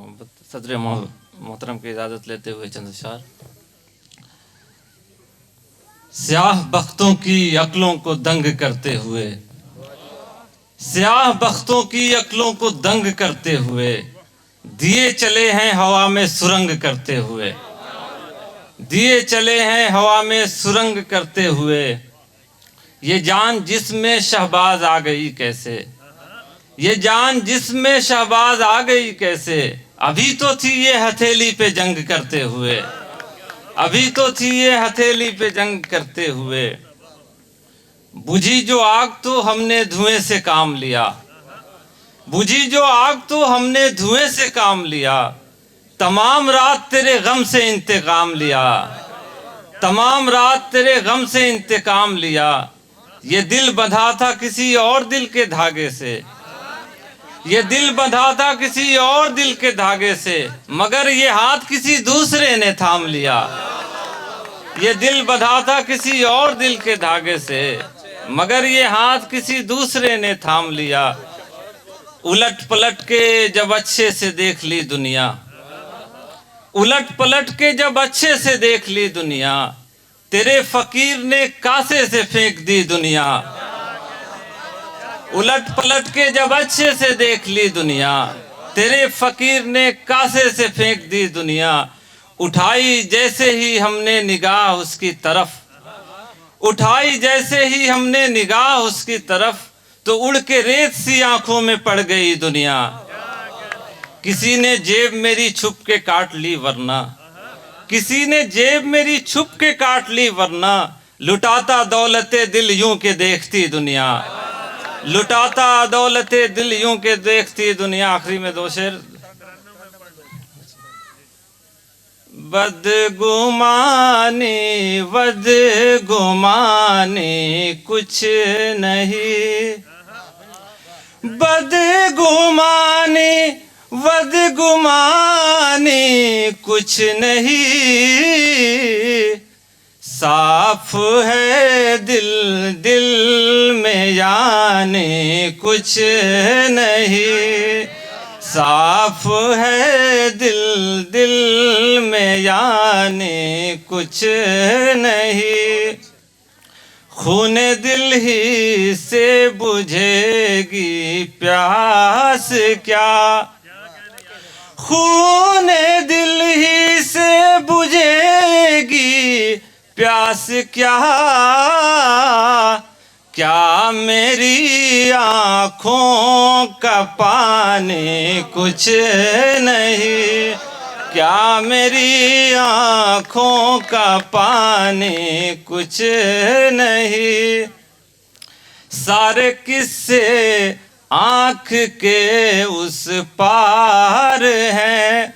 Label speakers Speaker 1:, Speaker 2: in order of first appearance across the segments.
Speaker 1: सदर मोहतरम की इजाज़त लेते हुए चंद अशआर। स्याह बख्तों की अक्लों को दंग करते हुए, स्याह बख्तों की अक्लों को दंग करते हुए, दिए चले हैं हवा में सुरंग करते हुए, दिए चले हैं हवा में सुरंग करते हुए। ये जान जिसमें शहबाज आ गई कैसे, ये जान जिसमें शहबाज आ गई कैसे। अभी तो थी ये हथेली पे जंग करते हुए, अभी तो थी ये हथेली पे जंग करते हुए। बुझी जो आग तो हमने धुएं से काम लिया, बुझी जो आग तो हमने धुएं से काम लिया। तमाम रात तेरे गम से इंतकाम लिया, तमाम रात तेरे गम से इंतकाम लिया। ये दिल बंधा था किसी और दिल के धागे से, ये दिल बंधा था किसी और दिल के धागे से, मगर ये हाथ किसी दूसरे ने थाम लिया। ये दिल बंधा था किसी और दिल के धागे से, मगर ये हाथ किसी दूसरे ने थाम लिया। उलट पलट के जब अच्छे से देख ली दुनिया, उलट पलट के जब अच्छे से देख ली दुनिया, तेरे फकीर ने कासे से फेंक दी दुनिया। उलट पलट के जब अच्छे से देख ली दुनिया, तेरे फकीर ने कासे से फेंक दी दुनिया। उठाई जैसे ही हमने निगाह उसकी तरफ, उठाई जैसे ही हमने निगाह उसकी तरफ, तो उड़ के रेत सी आंखों में पड़ गई दुनिया। किसी ने जेब मेरी छुप के काट ली वरना, किसी ने जेब मेरी छुप के काट ली वरना, लुटाता दौलते दिल यूं के देखती दुनिया, लुटाता दौलते दिल यूं के देखती दुनिया। आखिरी में दो शेर। बदगुमानी बदगुमानी कुछ नहीं, बदगुमानी बदगुमानी कुछ नहीं। साफ है दिल दिल में यानी कुछ नहीं, साफ है दिल दिल में यानी कुछ नहीं। खूने दिल ही से बुझेगी प्यास क्या, खूने दिल ही से बुझेगी प्यास क्या। क्या मेरी आँखों का पानी कुछ नहीं, क्या मेरी आँखों का पानी कुछ नहीं। सारे किस्से आँख के उस पार हैं,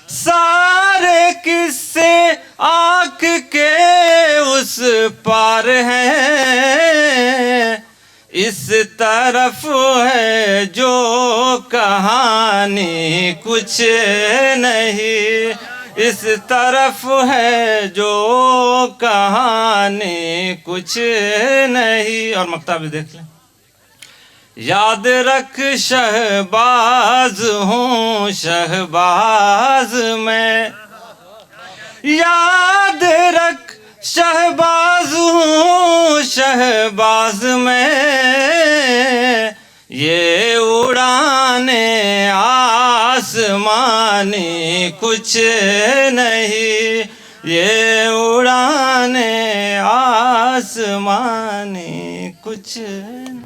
Speaker 1: सारे किस्से आँख के उस पार हैं। इस तरफ है जो कहानी कुछ नहीं, इस तरफ है जो कहानी कुछ नहीं। और मक्ता भी देख लें। याद रख शहबाज हूँ शहबाज में, याद रख शहबाज हूँ शहबाज में। ये उड़ाने आसमानी कुछ नहीं, ये उड़ाने आसमानी कुछ नहीं।